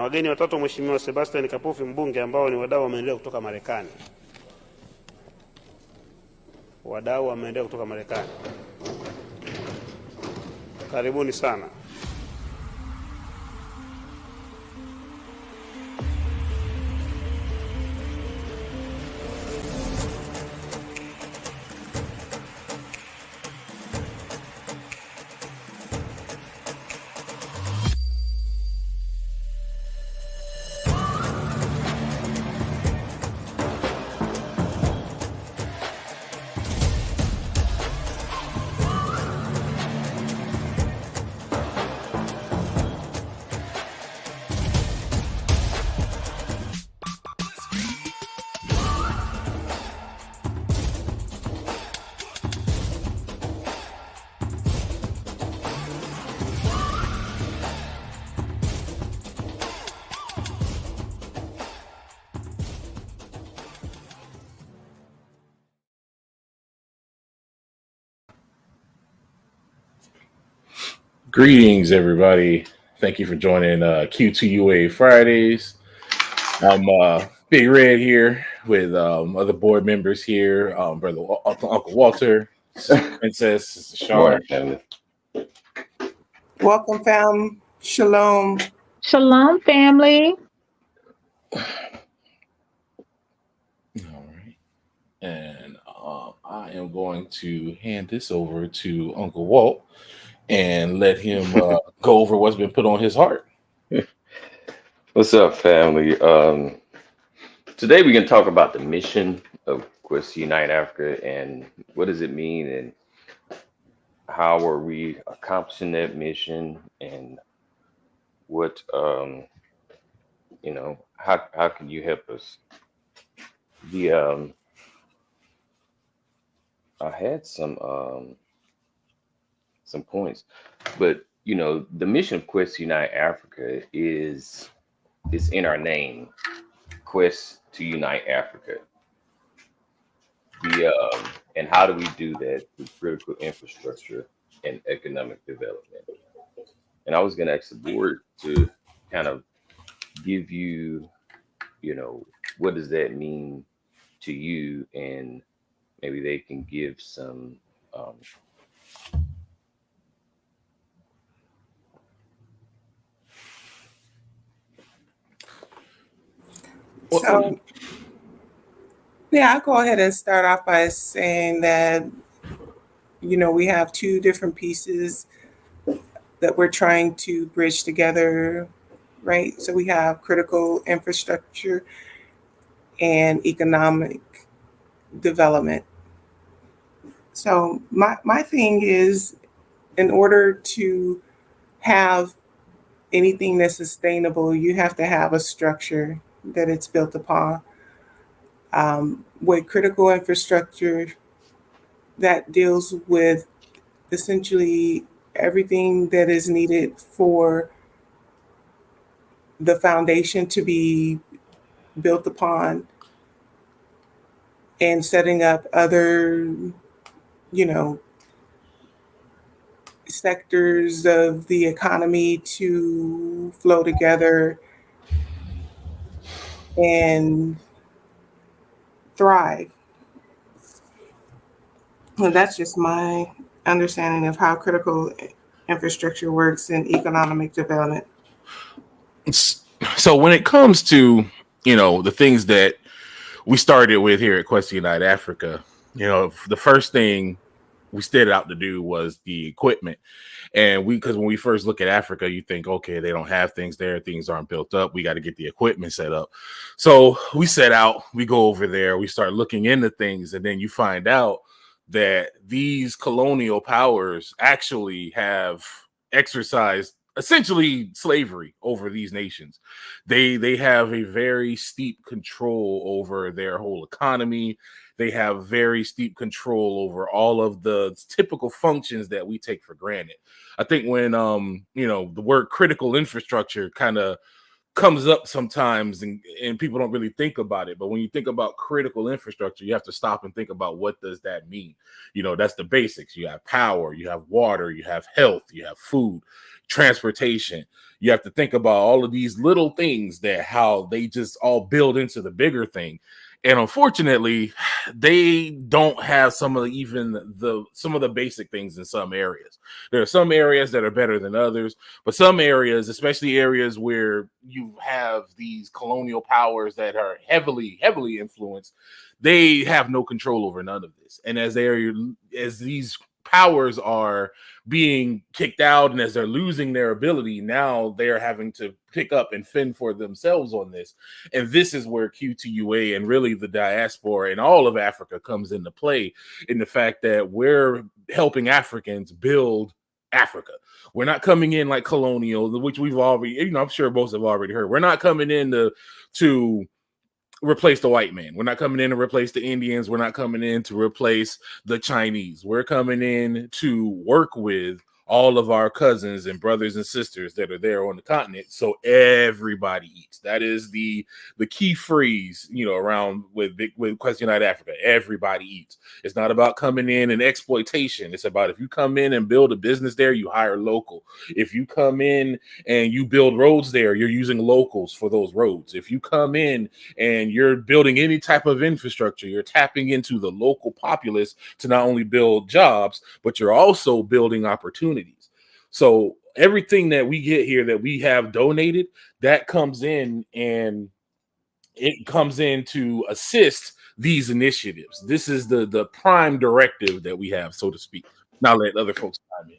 wageni watatu wa Mheshimiwa Sebastian Kapufi mbunge ambao ni wadau wa maendeleo kutoka Marekani. Wadau wa maendeleo kutoka Marekani. Karibuni sana. Greetings, everybody. Thank you for joining Q2UA Fridays. I'm Big Red here with other board members here, Brother Uncle Walter, Princess, Sister Sean. Welcome, fam. Shalom. Shalom, family. All right. And I am going to hand this over to Uncle Walt and let him go over what's been put on his heart. What's up, family? Today we're going to talk about the mission of Q2UA Africa and what does it mean and how are we accomplishing that mission and what, how can you help us? I had some points, but the mission of Q2UA Africa is in our name, Quest to Unite Africa. And how do we do that with critical infrastructure and economic development? And I was going to ask the board to kind of give you, what does that mean to you, and maybe they can give some So, I'll go ahead and start off by saying that, we have two different pieces that we're trying to bridge together, right? So we have critical infrastructure and economic development. So my thing is, in order to have anything that's sustainable, you have to have a structure that it's built upon. With critical infrastructure, that deals with essentially everything that is needed for the foundation to be built upon and setting up other, sectors of the economy to flow together and thrive. Well, that's just my understanding of how critical infrastructure works in economic development. So when it comes to, the things that we started with here at Q2UA Africa, the first thing we set out to do was the equipment. And because when we first look at Africa, you think, okay, they don't have things there. Things aren't built up. We got to get the equipment set up. So we set out, we go over there, we start looking into things. And then you find out that these colonial powers actually have exercised essentially slavery over these nations. They have a very steep control over their whole economy. They have very steep control over all of the typical functions that we take for granted. I think when the word critical infrastructure kind of comes up sometimes and people don't really think about it. But when you think about critical infrastructure, you have to stop and think about what does that mean? That's the basics. You have power, you have water, you have health, you have food, transportation. You have to think about all of these little things that how they just all build into the bigger thing. And unfortunately, they don't have some of the basic things in some areas. There are some areas that are better than others, but some areas, especially areas where you have these colonial powers that are heavily influenced, they have no control over none of this. And as these powers are being kicked out and as they're losing their ability, now they're having to pick up and fend for themselves on this. And this is where Q2UA and really the diaspora and all of Africa comes into play, in the fact that we're helping Africans build Africa. We're not coming in like colonial, which we've already, I'm sure most have already heard. We're not coming in to replace the white man. We're not coming in to replace the Indians. We're not coming in to replace the Chinese. We're coming in to work with all of our cousins and brothers and sisters that are there on the continent, so everybody eats. That is the key phrase, around with Question Night Africa. Everybody eats. It's not about coming in and exploitation. It's about, if you come in and build a business there, you hire local. If you come in and you build roads there, you're using locals for those roads. If you come in and you're building any type of infrastructure, you're tapping into the local populace to not only build jobs, but you're also building opportunities. So everything that we get here that we have donated, that comes in, and it comes in to assist these initiatives. This is the prime directive that we have, so to speak. Now let other folks chime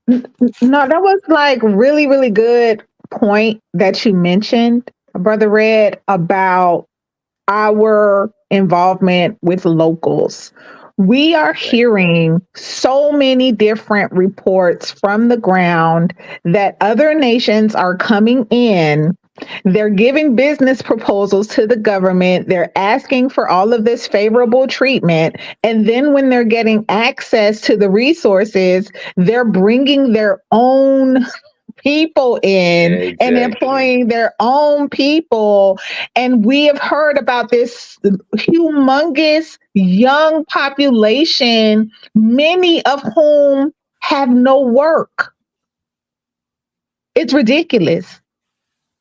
in. No, that was like really, really good point that you mentioned, Brother Red, about our involvement with locals. We are hearing so many different reports from the ground that other nations are coming in. They're giving business proposals to the government. They're asking for all of this favorable treatment. And then when they're getting access to the resources, they're bringing their own people in and employing their own people. And we have heard about this humongous young population, many of whom have no work. It's ridiculous.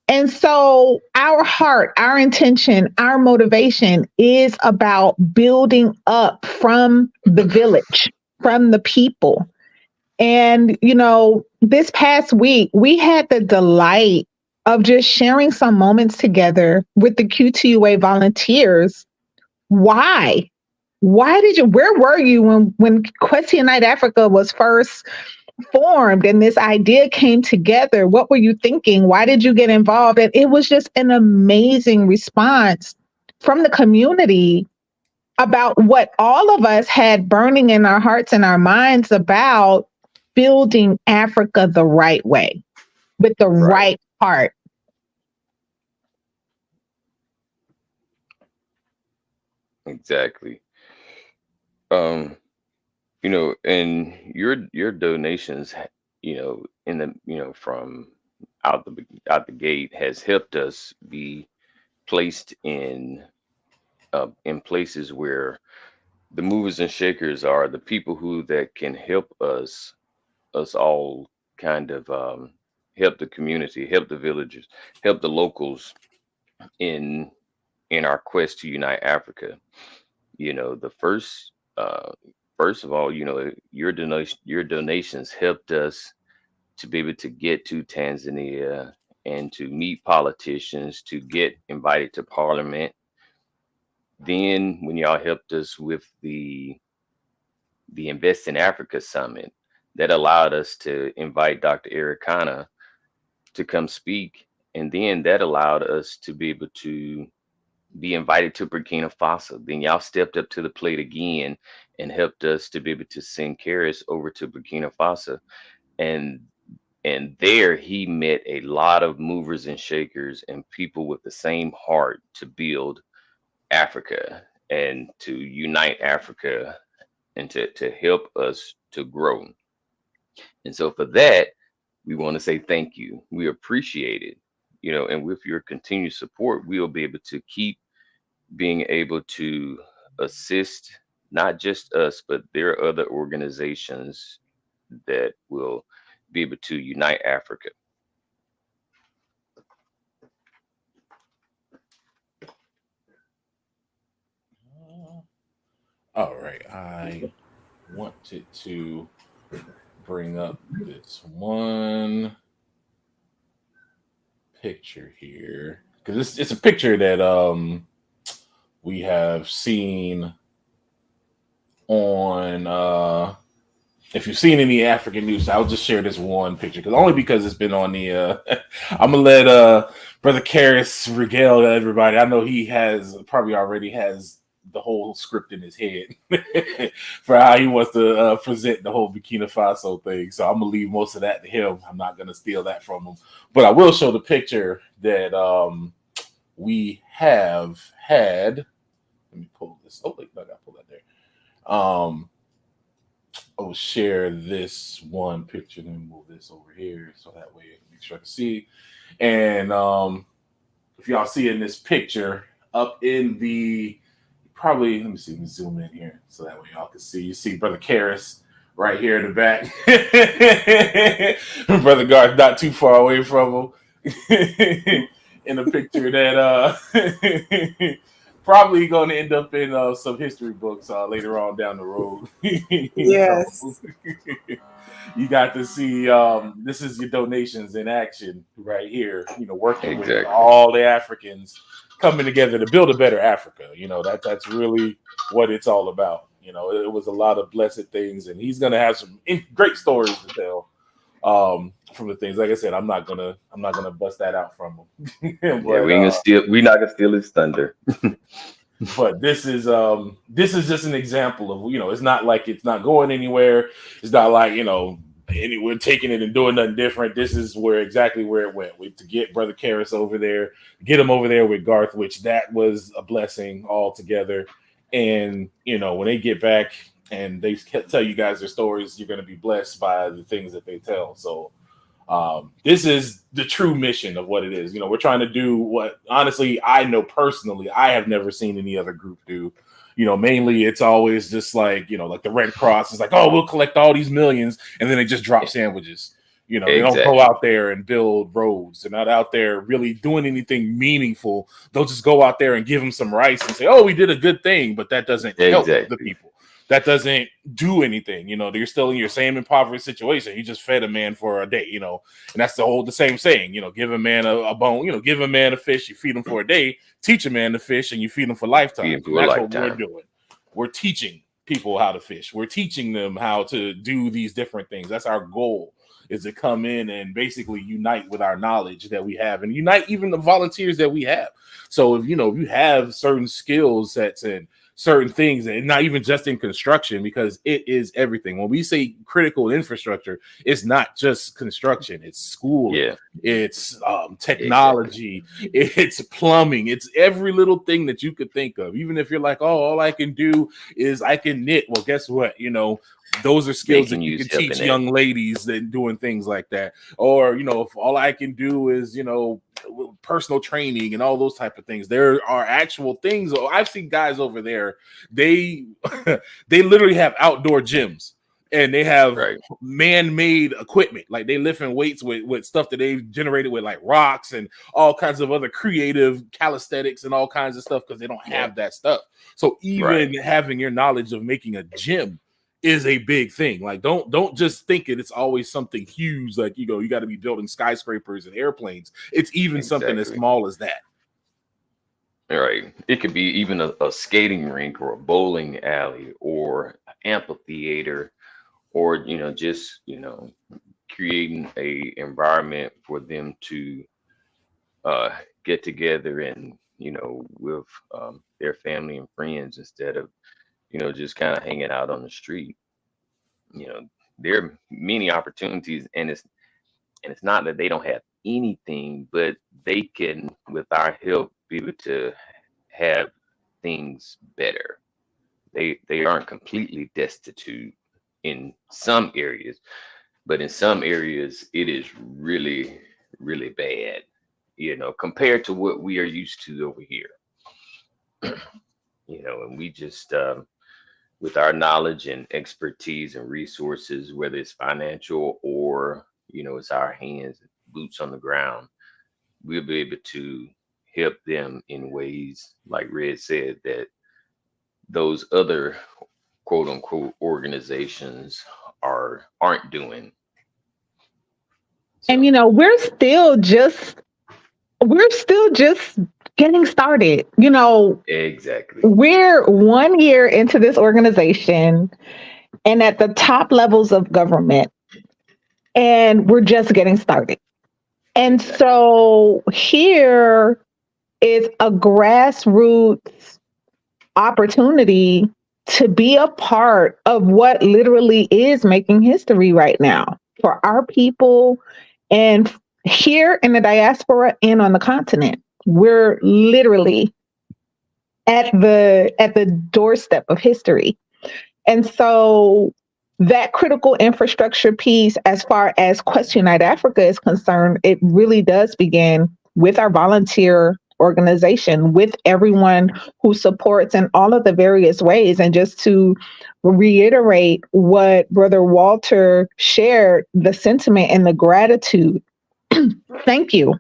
And so our heart, our intention, our motivation is about building up from the village, from the people. And, this past week, we had the delight of just sharing some moments together with the Q2UA volunteers. Why? Where were you when Question Night Africa was first formed and this idea came together? What were you thinking? Why did you get involved? And it was just an amazing response from the community about what all of us had burning in our hearts and our minds about building Africa the right way, with the right heart. Exactly. And your donations, from out the gate has helped us be placed in places where the movers and shakers are, the people that can help us all kind of help the community, help the villagers, help the locals in our quest to unite Africa. The first of all, your donations helped us to be able to get to Tanzania and to meet politicians, to get invited to parliament. Then when y'all helped us with the Invest in Africa Summit, that allowed us to invite Dr. Ericana to come speak. And then that allowed us to be able to be invited to Burkina Faso. Then y'all stepped up to the plate again and helped us to be able to send Carris over to Burkina Faso. And there he met a lot of movers and shakers and people with the same heart to build Africa and to unite Africa and to help us to grow. And so for that, we want to say thank you. We appreciate it. And with your continued support, we'll be able to keep being able to assist not just us, but there are other organizations that will be able to unite Africa. All right, I wanted to bring up this one picture here because it's a picture that we have seen on if you've seen any African news. I'll just share this one picture because it's been on the I'm gonna let brother Carris regale everybody. I know he probably already has the whole script in his head for how he wants to present the whole Burkina Faso thing. So I'm gonna leave most of that to him. I'm not gonna steal that from him, but I will show the picture that we have had. Let me pull this. Oh wait, no, I gotta pull that there. I will share this one picture. Let me move this over here so that way I can make sure I can see. And if y'all see in this picture up in the probably, let me see, let me zoom in here so that way y'all can see. You see Brother Carris right here in the back. Brother Garth not too far away from him in a picture that probably going to end up in some history books later on down the road. Yes. So, you got to see this is your donations in action right here. Working with all the Africans coming together to build a better Africa. That's really what it's all about. It was a lot of blessed things, and he's going to have some great stories to tell from the things. Like I said, I'm not gonna bust that out from him. But, we're not gonna steal his thunder. But this is just an example of it's not like it's not going anywhere. It's not like we're taking it and doing nothing different. This is exactly where it went. To get Brother Carris over there, get him over there with Garth, which that was a blessing altogether. And when they get back and they tell you guys their stories, you're going to be blessed by the things that they tell. So this is the true mission of what it is. We're trying to do what, honestly, I know personally, I have never seen any other group do. Mainly it's always just like the Red Cross is like, oh, we'll collect all these millions, and then they just drop sandwiches. They don't go out there and build roads. They're not out there really doing anything meaningful. They'll just go out there and give them some rice and say, oh, we did a good thing, but that doesn't help the people. That doesn't do anything. You're still in your same impoverished situation. You just fed a man for a day, and that's the same saying, give a man a bone, give a man a fish, you feed him for a day, teach a man to fish, and you feed him for lifetime. What we're doing. We're teaching people how to fish. We're teaching them how to do these different things. That's our goal, is to come in and basically unite with our knowledge that we have and unite even the volunteers that we have. So if you have certain skill sets and certain things, and not even just in construction, because it is everything. When we say critical infrastructure, it's not just construction, it's school, it's technology, it's plumbing, it's every little thing that you could think of. Even if you're like, oh, all I can do is I can knit. Well, guess what? Those are skills that you can teach young ladies that doing things like that. Or, if all I can do is, personal training and all those type of things. There are actual things. I've seen guys over there, they literally have outdoor gyms and they have man-made equipment. Like they lifting weights with stuff that they've generated with like rocks and all kinds of other creative calisthenics and all kinds of stuff because they don't have that stuff. So even having your knowledge of making a gym is a big thing. Like don't just think it's always something huge. Like you got to be building skyscrapers and airplanes. It's even something as small as that. Right. It could be even a skating rink or a bowling alley or an amphitheater, or just creating a environment for them to get together and with their family and friends instead of just kind of hanging out on the street. There are many opportunities, and it's not that they don't have anything, but they can, with our help, be able to have things better. They aren't completely destitute in some areas, but in some areas it is really, really bad, compared to what we are used to over here. And we just with our knowledge and expertise and resources, whether it's financial or it's our hands, boots on the ground, we'll be able to help them in ways, like Red said, that those other quote unquote organizations aren't doing. So, And we're still just getting started. exactly. We're 1 year into this organization and at the top levels of government, and we're just getting started. And so here is a grassroots opportunity to be a part of what literally is making history right now for our people and here in the diaspora and on the continent. We're literally at the doorstep of history. And so that critical infrastructure piece, as far as Quest Unite Africa is concerned, it really does begin with our volunteer organization, with everyone who supports in all of the various ways. And just to reiterate what Brother Walter shared, the sentiment and the gratitude. Thank you.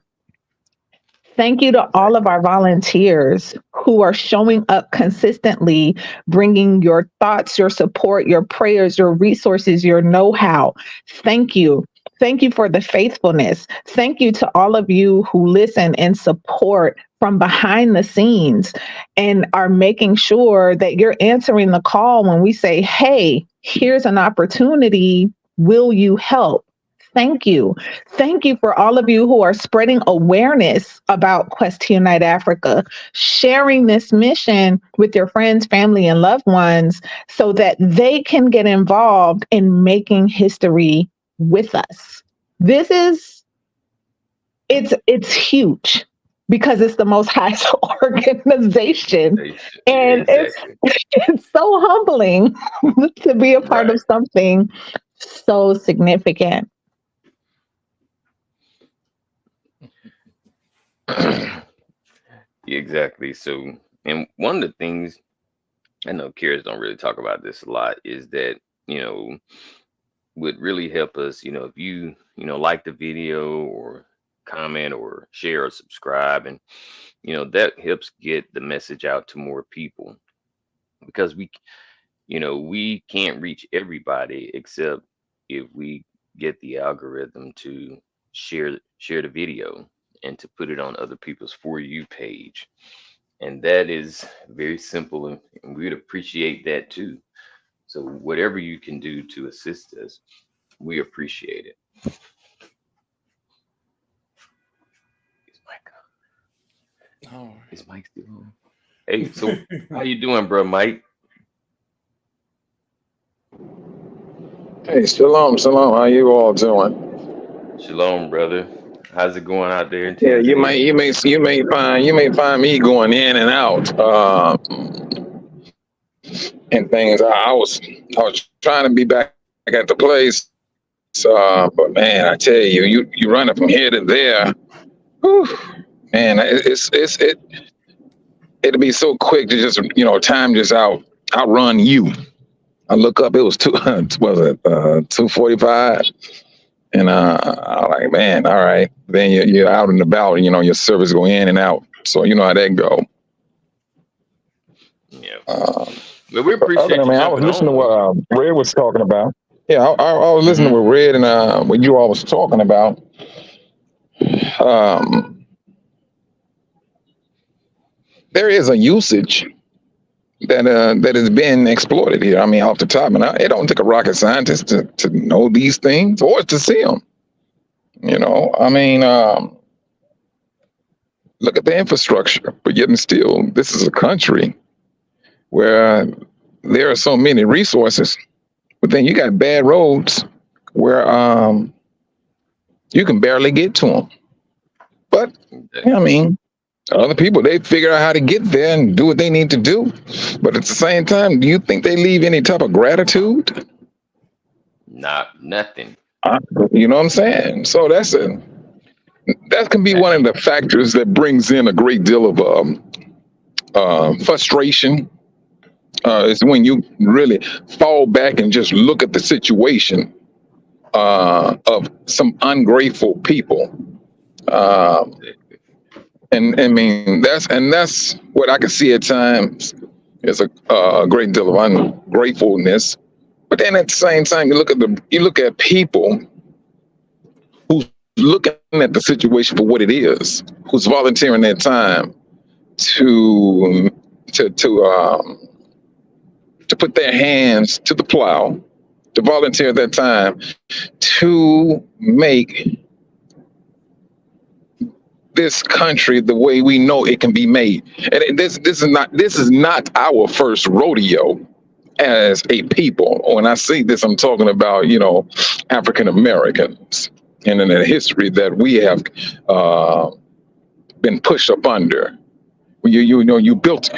Thank you to all of our volunteers who are showing up consistently, bringing your thoughts, your support, your prayers, your resources, your know-how. Thank you. Thank you for the faithfulness. Thank you to all of you who listen and support from behind the scenes and are making sure that you're answering the call when we say, hey, here's an opportunity. Will you help? Thank you. Thank you for all of you who are spreading awareness about Quest Unite Africa, sharing this mission with your friends, family, and loved ones so that they can get involved in making history with us. It's huge because it's the most highest organization. And it's so humbling to be a part of something so significant. Exactly. So, and one of the things I know Carris don't really talk about this a lot is that, would really help us, if you, like the video or comment or share or subscribe, and, that helps get the message out to more people, because we can't reach everybody except if we get the algorithm to share the video and to put it on other people's For You page. And that is very simple, and we'd appreciate that too. So whatever you can do to assist us, we appreciate it. Is Mike still on? Hey, so how you doing, bro, Mike? Hey, Shalom. How you all doing? Shalom, brother. How's it going out there in Yeah, Tanzania? you may find me going in and out and things. I was trying to be back at the place, but man, I tell you, you running from here to there. Whew, man, it'll be so quick to just time just outrun you. I look up, it was 2:45. And I'm like, man, all right. Then you're out and about, and your service go in and out. So you know how that go. Yeah. But we appreciate you. I was listening to what Red was talking about. Yeah, I was listening to what Red and what you all was talking about. There is a usage that has been exploited here. I mean, off the top, and it don't take a rocket scientist to know these things or to see them. I mean, look at the infrastructure, but yet and still, this is a country where there are so many resources, but then you got bad roads where you can barely get to them. But I mean, other people, they figure out how to get there and do what they need to do. But at the same time, do you think they leave any type of gratitude? Nothing. You know what I'm saying? So that can be one of the factors that brings in a great deal of frustration. Is when you really fall back and just look at the situation of some ungrateful people. And I mean that's what I can see at times is a great deal of ungratefulness. But then at the same time, you look at people who's looking at the situation for what it is, who's volunteering their time to put their hands to the plow, to volunteer their time to make this country the way we know it can be made. And this is not our first rodeo as a people. When I say this, I'm talking about, African Americans and in the history that we have been pushed up under. You built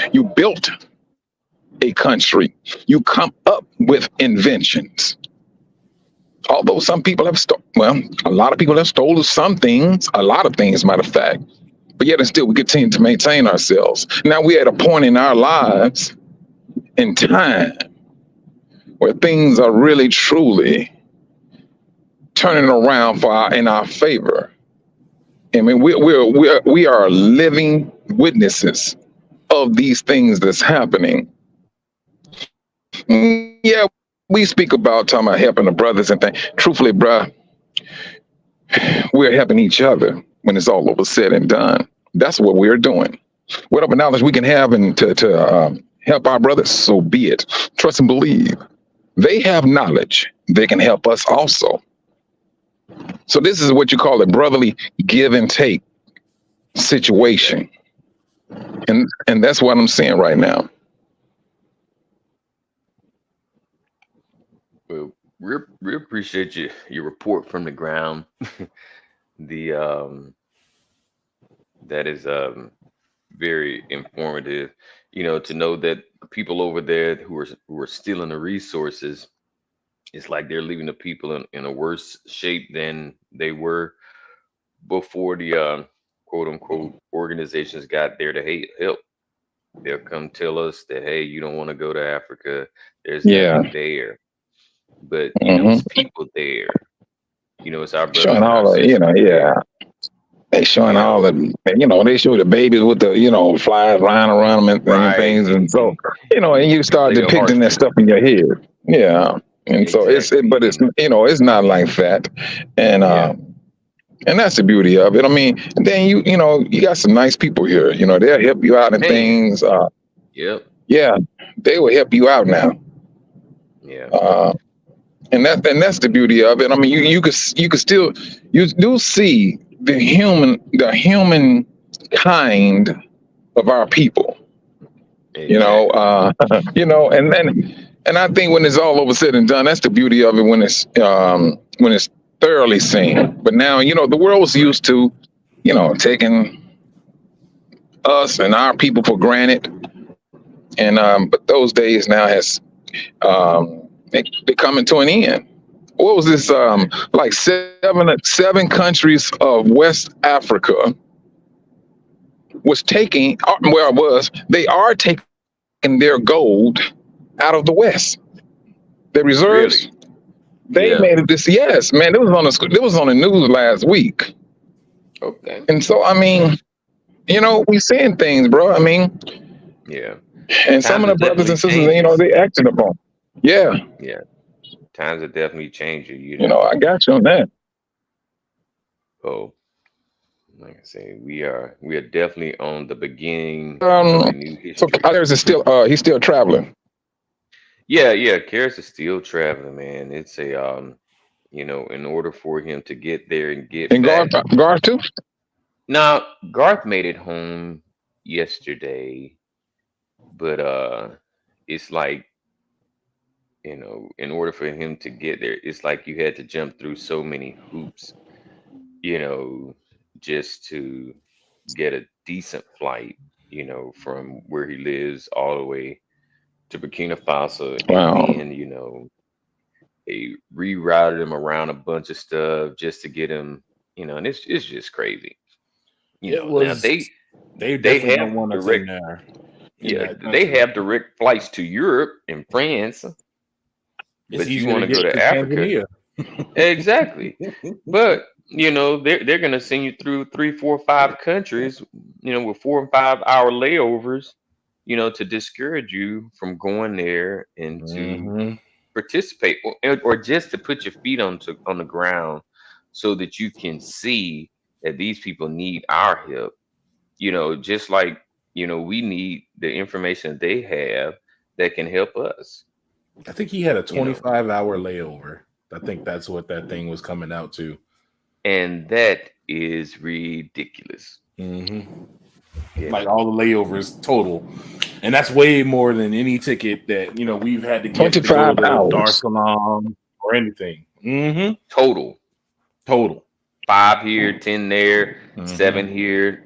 a country. You come up with inventions. Although some people have a lot of people have stolen some things, a lot of things, matter of fact, but yet and still we continue to maintain ourselves. Now we're at a point in our lives, in time, where things are really truly turning around in our favor. I mean, we are living witnesses of these things that's happening. Yeah, we speak about talking about helping the brothers and things. Truthfully, bruh, we're helping each other when it's all over said and done. That's what we're doing. Whatever knowledge we can have and to help our brothers, so be it. Trust and believe. They have knowledge. They can help us also. So this is what you call a brotherly give and take situation. And that's what I'm seeing right now. Well, we appreciate your report from the ground. That is very informative. To know that people over there who are stealing the resources, it's like they're leaving the people in a worse shape than they were before the quote unquote organizations got there to help. They'll come tell us that, hey, you don't want to go to Africa. There's nothing there. But it's people there. It's our brothers showing and all our sisters. They showing all the, they show the babies with the, flies flying around them and things. And so, and you start depicting that stuff in your head. Yeah. And so but it's not like that. And, and that's the beauty of it. I mean, and then you got some nice people here, they'll help you out in things. Yeah. They will help you out now. Yeah. And that's the beauty of it. I mean, you do see the human kind of our people. Exactly. And I think when it's all over said and done, that's the beauty of it when it's thoroughly seen. But now, the world was used to, taking us and our people for granted. And but those days now has they coming to an end. What was this? Like seven countries of West Africa was taking. They are taking their gold out of the West. The reserves. Really? They made it this. Yes, man. It was on the news last week. Okay. And so I mean, we seeing things, bro. I mean, yeah. And some of the brothers and sisters, they acting upon. Yeah. Yeah. Times are definitely changing. I got you on that. Oh, like I say, we are definitely on the beginning of the new history. So Carris is still he's still traveling. Yeah, Carris is still traveling, man. It's a in order for him to get there and get back. Garth too? Now, Garth made it home yesterday, but it's like, in order for him to get there, it's like you had to jump through so many hoops, just to get a decent flight, from where he lives all the way to Burkina Faso. Wow. And then, they rerouted him around a bunch of stuff just to get him, and it's just crazy. Now they have direct, they have direct flights to Europe and France. But you want to go to Africa? Exactly. But they're gonna send you through 3, 4, 5 countries, with 4 and 5 hour layovers, to discourage you from going there and to Mhm. participate, or just to put your feet on the ground so that you can see that these people need our help. Just like we need the information they have that can help us. I think he had a You know, 25-hour layover. I think that's what that thing was coming out to. and that is ridiculous. Hmm. You Like know, all the layovers total, and that's way more than any ticket that we've had to get to go 25 to Dar es hours. Salaam or anything. total Total. 5 here, 10 there, Hmm. 7 here,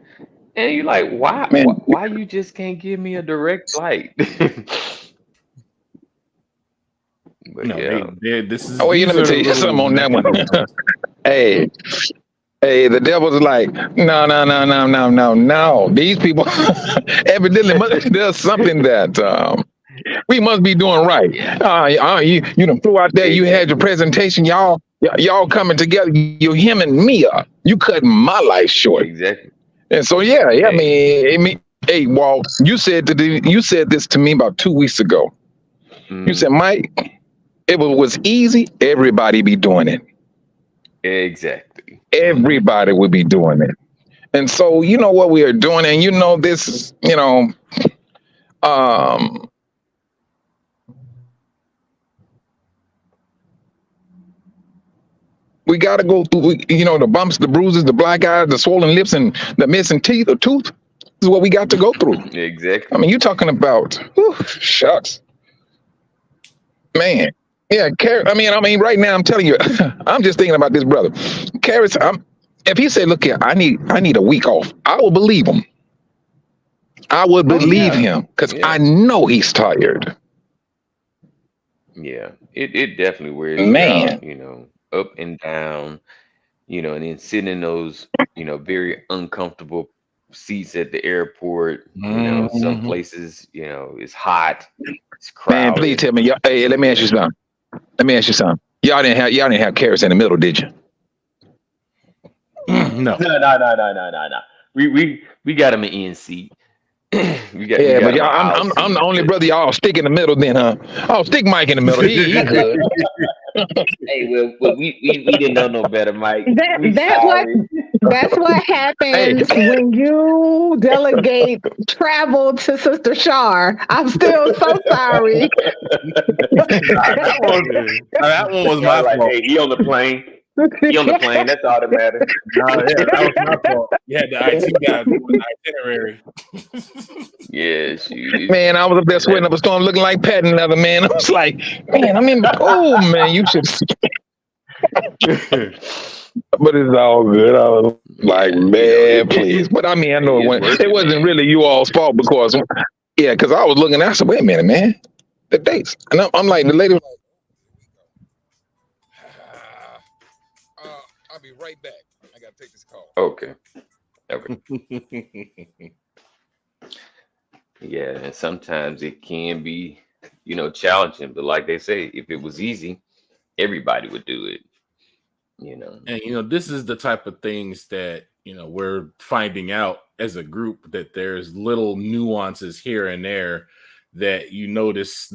and you're like, why? Man, Why you just can't give me a direct flight? But No, yeah, oh, wait, let these me are the tell you little something on that one. mechanisms. Hey, hey, the devil's like, no, no, no, no, no, no, no. These people evidently there's something that we must be doing right. yeah, You done flew out there. You had your exactly, presentation. Y'all coming together. You him and me up. You cutting my life short. exactly. And so yeah. Hey, Hey, Walt, you said this to me about 2 weeks ago. You mm, said, Mike, if it was easy, everybody be doing it. exactly. Hmm. Everybody would be doing it. And so you know what we are doing, and this is um we got to go through, the bumps, the bruises, the black eyes, the swollen lips, and the missing teeth or tooth. This is what we got to go through. I Exactly. mean, you're talking about, whew, shucks, man. Yeah, right now I'm telling you, I'm just thinking about this brother, Carris. If he said, "Look here, I need a week off," I will believe him. I would Oh believe yeah, him because I yeah, know he's tired, yeah. It definitely wears you out. man. Up and down. And then sitting in those, very uncomfortable seats at the airport. Some Hmm. places, it's hot, it's Man, please crowded. tell me. Hey, let me ask you Yeah. something. Let me ask you something. Y'all didn't have Carris in the middle, did you? No. No. We got him an in seat. we Yeah, got but him an y'all, aisle I'm the seat, only but brother y'all stick in the middle then, huh? Oh, stick Mike in the middle. He good. hey, well, we didn't know no better, Mike. That We that what sorry. that's what Hey, happens when you delegate travel to Sister Shar. I'm still so sorry. Nah, that one was Y'all my like, fault. hey, he on the plane. He on the plane. That's all that matters. No, yeah, that was my fault. You had the IT guy doing the itinerary. Yeah, shoot. man, I was up there sweating That, up a storm looking like patent leather, man. I was like, man, I'm in the pool, man. You should, but it's all good. I was like, yeah, man, please. But I mean, I know it's worth it it, wasn't man. really you all's fault because, yeah, because I was looking, I said, wait a minute, man, the dates. And I'm like, the lady was like, I'll be right back. I got to take this call. Okay. Okay. Yeah, and sometimes it can be, challenging. But like they say, if it was easy, everybody would do it. You know. And this is the type of things that we're finding out as a group, that there's little nuances here and there that you notice,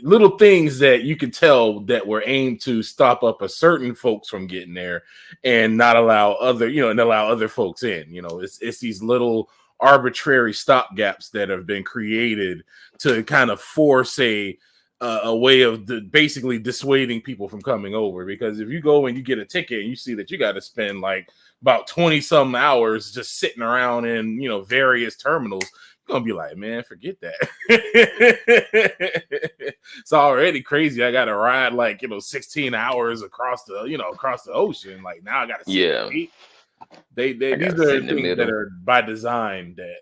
little things that you could tell that were aimed to stop up a certain folks from getting there and not allow and allow other folks in. It's these little arbitrary stop gaps that have been created to kind of force a way of basically dissuading people from coming over. Because if you go and you get a ticket and you see that you got to spend like about 20 some hours just sitting around in various terminals, you're gonna be like, man, forget that. It's already crazy. I gotta ride like 16 hours across the ocean. Like now I gotta sit and Yeah, wait. I These gotta sit are in the things that middle. are by design that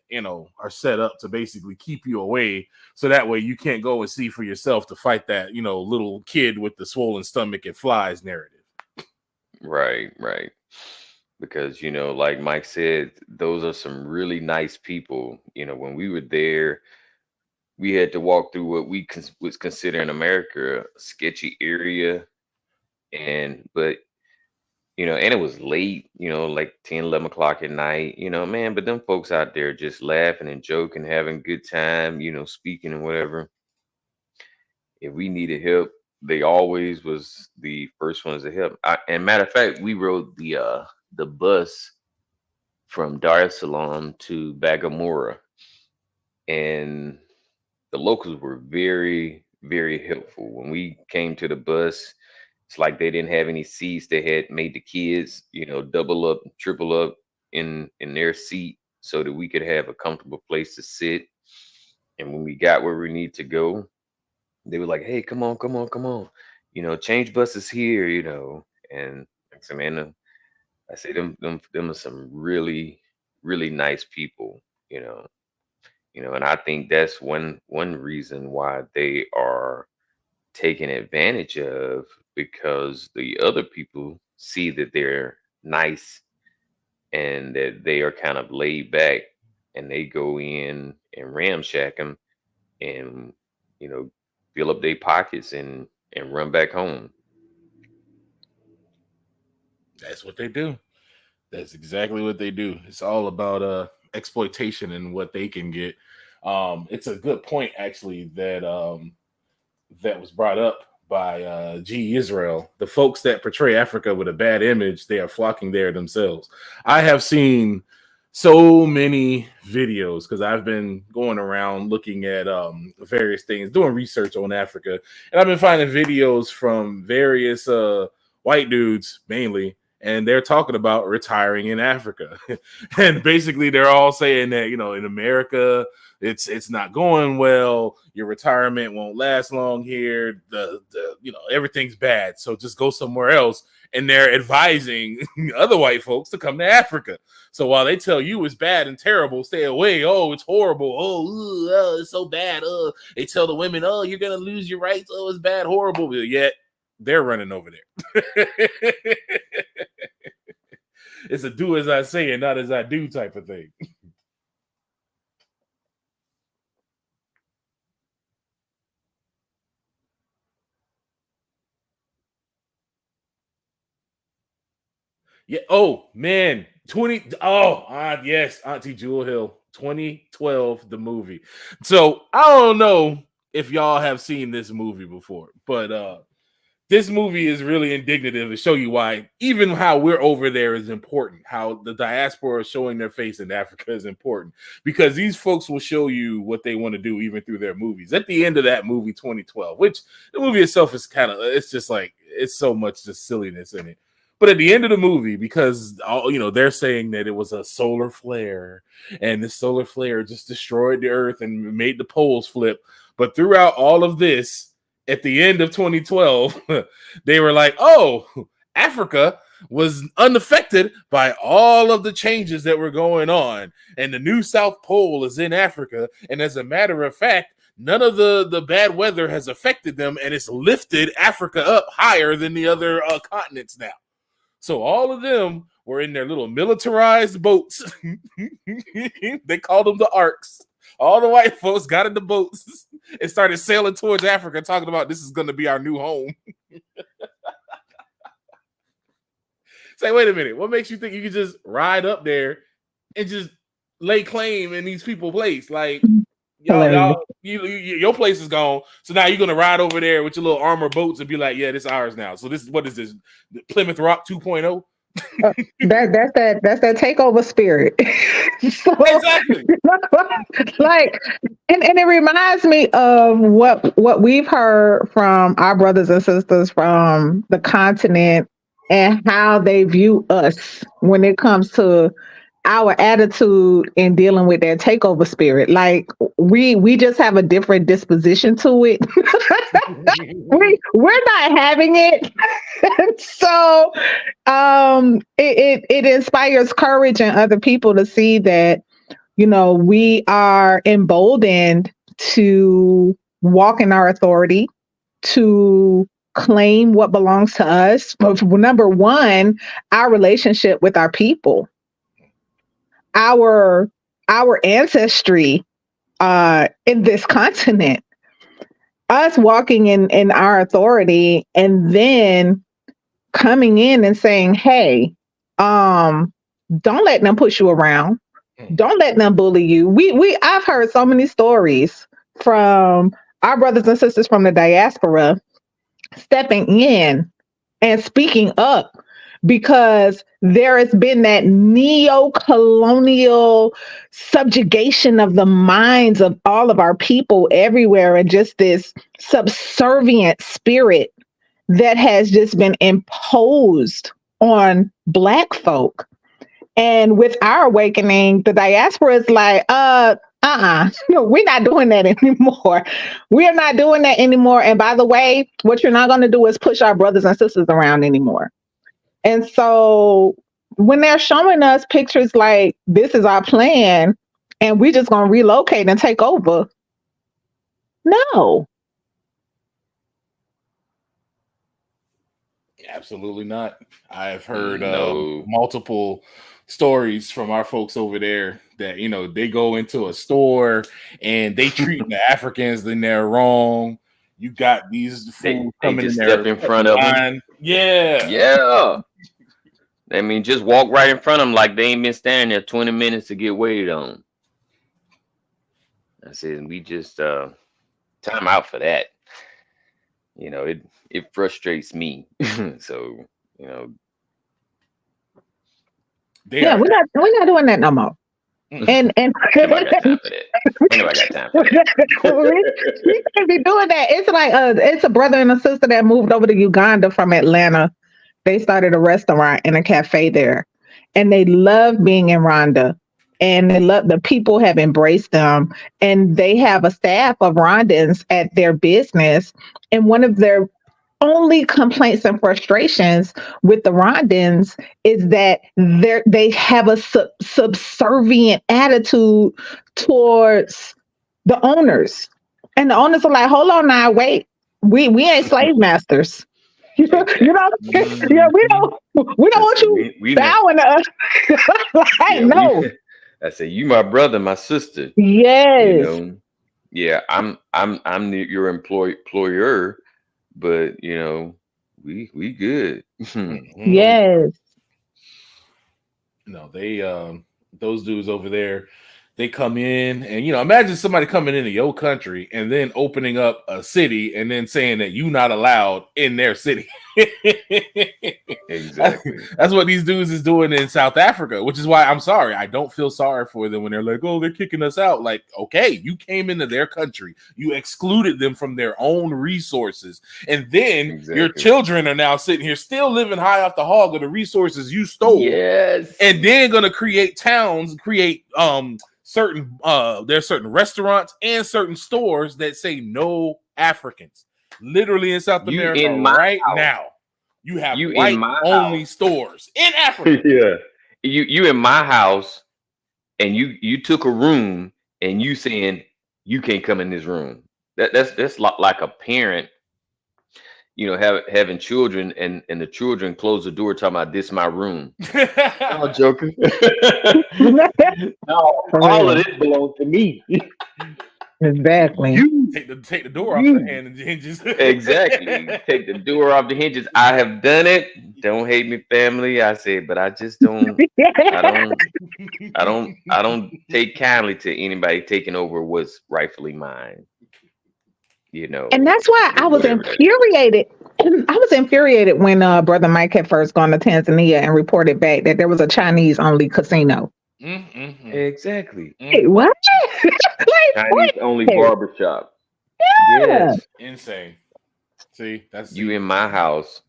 are set up to basically keep you away, so that way you can't go and see for yourself to fight that little kid with the swollen stomach and flies narrative. Right, right. Because like Mike said, those are some really nice people. When we were there, we had to walk through what we was consider in America a sketchy area. But and it was late, like 10, 11 o'clock at night, man. But them folks out there just laughing and joking, having a good time, speaking and whatever. If we needed help, they always was the first ones to help. And matter of fact, we rode the bus from Dar es Salaam to Bagamora, and the locals were very, very helpful. When we came to the bus, it's like they didn't have any seats. They had made the kids, double up, triple up in their seat so that we could have a comfortable place to sit. And when we got where we need to go, they were like, "Hey, come on, come on, come on, change buses here, And I said, man, I say them are some really, really nice people, and I think that's one reason why they are taken advantage of, because the other people see that they're nice and that they are kind of laid back, and they go in and ramshack them and fill up their pockets and run back home. That's what they do. That's exactly what they do. It's all about exploitation and what they can get. It's a good point, actually, that that was brought up by G. Israel. The folks that portray Africa with a bad image, they are flocking there themselves. I have seen so many videos because I've been going around looking at various things, doing research on Africa, and I've been finding videos from various white dudes mainly, and they're talking about retiring in Africa. And basically they're all saying that, in America, it's not going well. Your retirement won't last long here. The everything's bad. So just go somewhere else. And they're advising other white folks to come to Africa. So while they tell you it's bad and terrible, stay away. Oh, it's horrible. Oh, it's so bad. They tell the women, oh, you're going to lose your rights. Oh, it's bad, horrible. But yet they're running over there. It's a do as I say and not as I do type of thing. Yeah. Oh man, yes, Auntie Jewel Hill, 2012, the movie. So I don't know if y'all have seen this movie before, but this movie is really indicative to show you why even how we're over there is important. How the diaspora is showing their face in Africa is important, because these folks will show you what they want to do even through their movies. At the end of that movie, 2012, which the movie itself is it's just like, it's so much just silliness in it. But at the end of the movie, because they're saying that it was a solar flare, and this solar flare just destroyed the earth and made the poles flip. But throughout all of this, at the end of 2012, they were like, oh, Africa was unaffected by all of the changes that were going on. And the new South Pole is in Africa. And as a matter of fact, none of the bad weather has affected them. And it's lifted Africa up higher than the other continents now. So all of them were in their little militarized boats. They called them the arks. All the white folks got in the boats and started sailing towards Africa, talking about this is going to be our new home. Say, wait a minute. What makes you think you can just ride up there and just lay claim in these people's place? Like, your place is gone. So now you're going to ride over there with your little armor boats and be like, yeah, this is ours now. So what is this? Plymouth Rock 2.0? That's that takeover spirit. So, exactly. Like, and it reminds me of what we've heard from our brothers and sisters from the continent and how they view us when it comes to our attitude in dealing with that takeover spirit. Like we just have a different disposition to it. We're not having it. So it inspires courage in other people to see that, we are emboldened to walk in our authority, to claim what belongs to us. Number one, our relationship with our people. Our ancestry in this continent, us walking in our authority, and then coming in and saying, hey, don't let them push you around. Don't let them bully you. I've heard so many stories from our brothers and sisters from the diaspora stepping in and speaking up because there has been that neo-colonial subjugation of the minds of all of our people everywhere, and just this subservient spirit that has just been imposed on Black folk. And with our awakening, the diaspora is like, no, we're not doing that anymore. We're not doing that anymore. And by the way, what you're not going to do is push our brothers and sisters around anymore. And so when they're showing us pictures like this is our plan and we just going to relocate and take over, no. Absolutely not. I've heard No. multiple stories from our folks over there that, you know, they go into a store and they treat the Africans, then they're wrong. You got these fools coming in there, step in front of them. Yeah. I mean, just walk right in front of them like they ain't been standing there 20 minutes to get waited on. I said, we just time out for that. You know, it frustrates me. So, you know. We're not doing that no more. And nobody got time for that. Nobody got time for that. we can't be doing that. It's like it's a brother and a sister that moved over to Uganda from Atlanta. They started a restaurant and a cafe there, and they love being in Rwanda. And they love, the people have embraced them, and they have a staff of Rwandans at their business. And one of their only complaints and frustrations with the Rwandans is that they have a subservient attitude towards the owners, and the owners are like, "Hold on now, wait, we ain't slave masters." You know, yeah, we don't want you bowing to us. Like, no. I say, you my brother, my sister. Yes. You know, yeah, I'm your employer, but you know, we good. Yes. No, they those dudes over there, they come in and, you know, imagine somebody coming into your country and then opening up a city and then saying that you're not allowed in their city. Exactly. That's what these dudes is doing in South Africa, which is why I'm sorry. I don't feel sorry for them when they're like, oh, they're kicking us out. Like, okay, you came into their country. You excluded them from their own resources. And then your children are now sitting here still living high off the hog of the resources you stole. Yes. And then going to create towns, certain there's certain restaurants and certain stores that say no Africans. Literally in South America right now, you have white only stores in Africa. Yeah, you in my house, and you took a room, and you saying you can't come in this room. That's like a parent, you know, having children, and the children close the door talking about, this my room. I'm joking. No, all of this belongs to me. Exactly. You take the door off the hand and hinges. Exactly. Take the door off the hinges. I have done it. Don't hate me, family. I said, but I just don't. I don't take kindly to anybody taking over what's rightfully mine. You know. And that's why I was infuriated. I was infuriated when Brother Mike had first gone to Tanzania and reported back that there was a Chinese-only casino. Mm-hmm. Exactly. Hey, what? Chinese-only barbershop. Yeah. Yes. Insane. See, that's you in my house,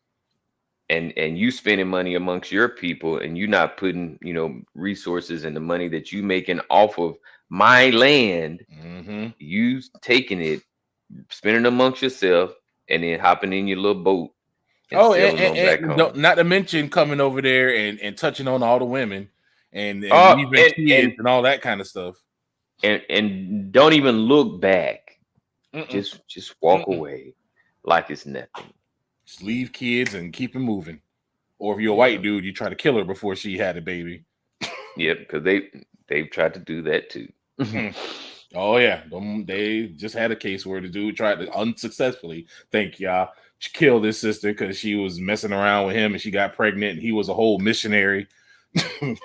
and you spending money amongst your people, and you not putting, you know, resources and the money that you making off of my land. Mm-hmm. You taking it, spending amongst yourself, and then hopping in your little boat. And not to mention coming over there and touching on all the women and leaving kids and all that kind of stuff. And don't even look back. Just walk away like it's nothing. Just leave kids and keep it moving. Or if you're a white dude, you try to kill her before she had a baby. Yep, because they've tried to do that too. Oh yeah, they just had a case where the dude tried to unsuccessfully, thank y'all, She killed his sister because she was messing around with him and she got pregnant and he was a whole missionary.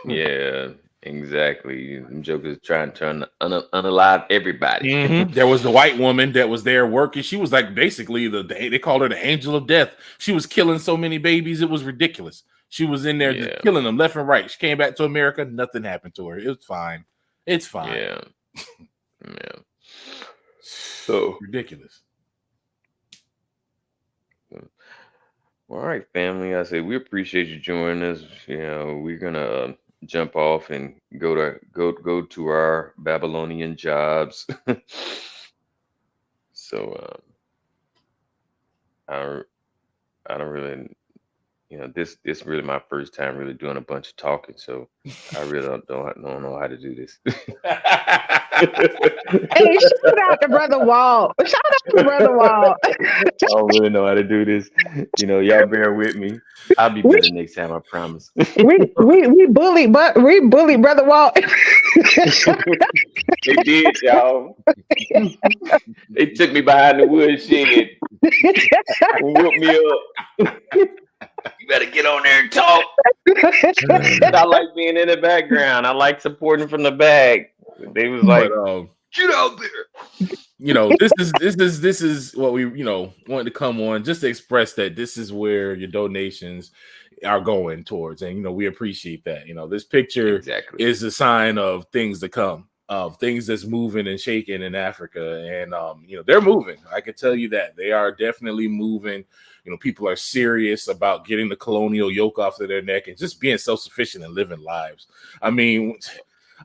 Yeah, exactly. Them jokers trying to unalive everybody. Mm-hmm. There was the white woman that was there working. She was like basically they called her the angel of death. She was killing so many babies, it was ridiculous. She was in there just killing them left and right. She came back to America, nothing happened to her. It was fine. It's fine. Yeah. Yeah. So ridiculous. All right, family. I say we appreciate you joining us. You know, we're gonna jump off and go to our Babylonian jobs. So I don't really, you know, this really my first time really doing a bunch of talking, so I really don't know how to do this. Hey, shout out to Brother Walt. Shout out to Brother Walt. I don't really know how to do this. You know, y'all bear with me. I'll be better next time, I promise. we bully Brother Walt. They did, y'all. They took me behind the woodshed and whooped me up. You better get on there and talk. I like being in the background. I like supporting from the back. They was like, get out there. You know, this is what we, you know, wanted to come on just to express that this is where your donations are going towards. And, you know, we appreciate that. You know, this picture is a sign of things to come, of things that's moving and shaking in Africa. And, you know, they're moving. I can tell you that they are definitely moving. You know, people are serious about getting the colonial yoke off of their neck and just being self-sufficient and living lives. I mean,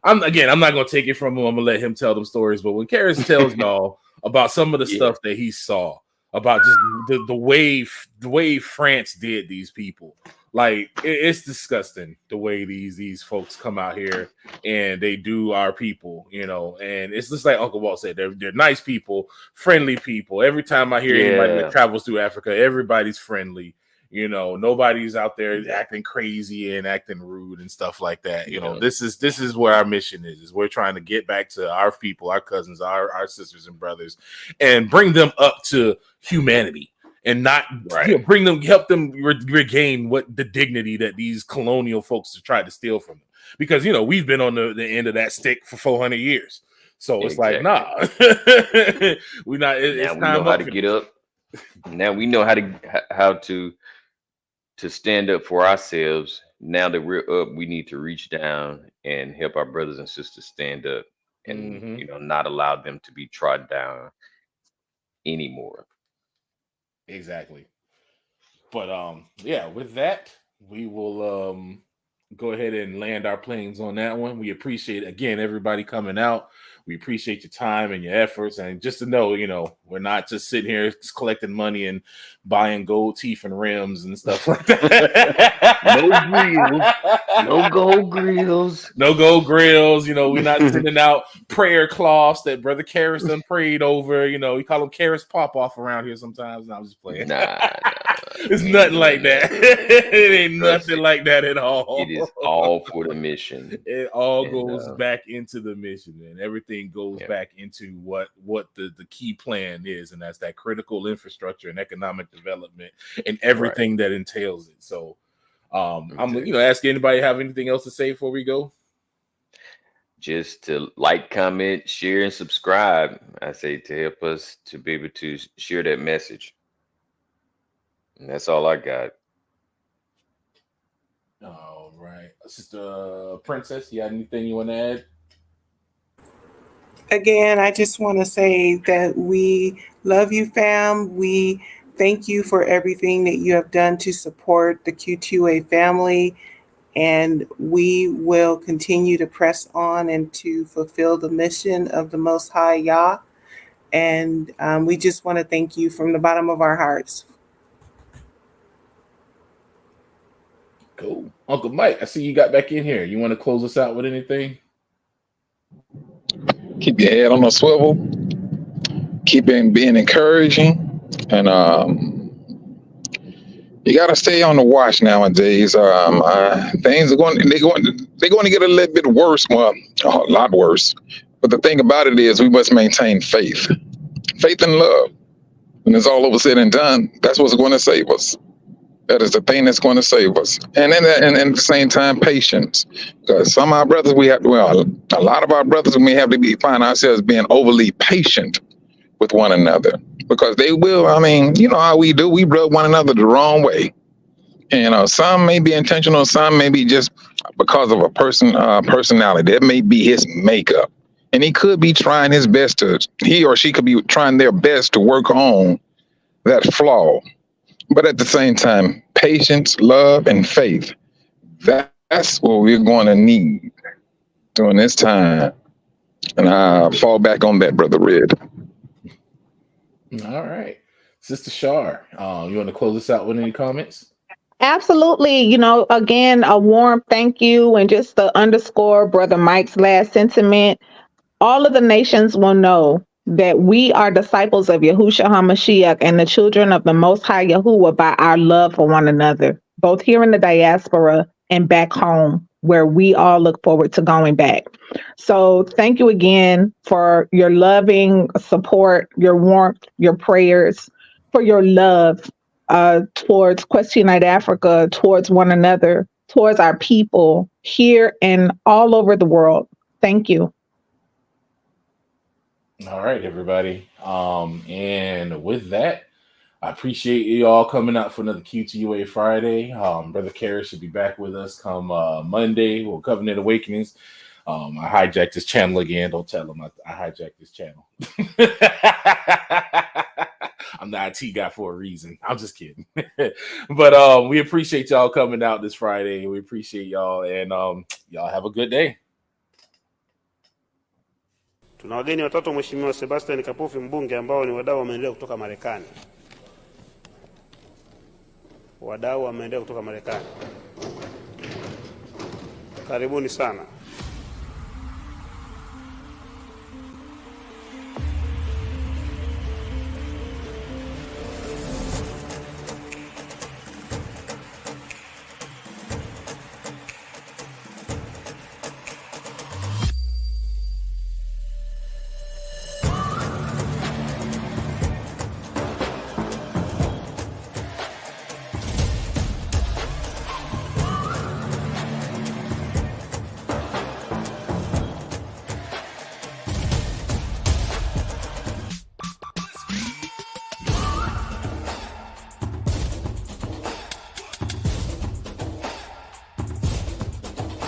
I'm not going to take it from him. I'm going to let him tell them stories. But when Carris tells y'all about some of the stuff that he saw, about just the way France did these people, like it's disgusting the way these folks come out here and they do our people, you know. And it's just like Uncle Walt said, they're nice people, friendly people. Every time I hear anybody that travels through Africa, everybody's friendly. You know, nobody's out there acting crazy and acting rude and stuff like that. You know, this is where our mission is we're trying to get back to our people, our cousins, our sisters and brothers, and bring them up to humanity and not help them regain what the dignity that these colonial folks have tried to steal from them. Because, you know, we've been on the end of that stick for 400 years. So it's like, nah, we're not. It's now we know how to get up. Now we know how to stand up for ourselves. Now that we're up, we need to reach down and help our brothers and sisters stand up and, you know, not allow them to be trod down anymore. Exactly. But yeah, with that, we will go ahead and land our planes on that one. We appreciate, again, everybody coming out. We appreciate your time and your efforts. And just to know, you know, we're not just sitting here just collecting money and buying gold teeth and rims and stuff like that. No gold grills. No gold grills. You know, we're not sending out prayer cloths that Brother Carris done prayed over. You know, we call them Carris pop-off around here sometimes. And I was just playing. Nah. It's nothing like that. It ain't nothing like that at all. It is all for the mission. It all goes back into the mission, and everything goes back into what the key plan is, and that's that critical infrastructure and economic development and everything that entails it. So I'm ask anybody have anything else to say before we go. Just to like, comment, share, and subscribe. I say to help us to be able to share that message. And that's all I got. All right. Sister Princess, you got anything you want to add? Again, I just want to say that we love you, fam. We thank you for everything that you have done to support the Q2UA family. And we will continue to press on and to fulfill the mission of the Most High Yah. And we just want to thank you from the bottom of our hearts. Cool. Uncle Mike, I see you got back in here. You want to close us out with anything? Keep your head on a swivel. Keep being encouraging. And you got to stay on the watch nowadays. Things are going to get a little bit worse. Well, a lot worse. But the thing about it is we must maintain faith and love. when it's all over said and done, that's what's going to save us. That is the thing that's going to save us. And then, and at the same time, patience. Because some of our brothers, a lot of our brothers, we have to find ourselves being overly patient with one another. Because they will, you know how we do, we rub one another the wrong way. And some may be intentional, some may be just because of a personality. That may be his makeup. And he could be trying his best he or she could be trying their best to work on that flaw. But at the same time, patience, love, and faith, that's what we're going to need during this time. And I fall back on that, Brother Red. All right. Sister Shar, you want to close us out with any comments? Absolutely. You know, again, a warm thank you. And just to underscore Brother Mike's last sentiment, all of the nations will know that we are disciples of Yahushua HaMashiach and the children of the Most High Yahuwah by our love for one another, both here in the diaspora and back home, where we all look forward to going back. So thank you again for your loving support, your warmth, your prayers, for your love towards Question Night Africa, towards one another, towards our people here and all over the world. Thank you. All right, everybody. And with that, I appreciate you all coming out for another Q2UA Friday. Brother Carris should be back with us come Monday. We'll Covenant Awakenings. I hijacked his channel again. Don't tell him I hijacked his channel. I'm the IT guy for a reason. I'm just kidding. But we appreciate y'all coming out this Friday. We appreciate y'all, and y'all have a good day. Tuna wageni watatu, Mheshimiwa Sebastian Kapufi mbunge, ambao ni wadau wa maendeleo kutoka Marekani. Wadau wa maendeleo kutoka Marekani. Karibuni sana.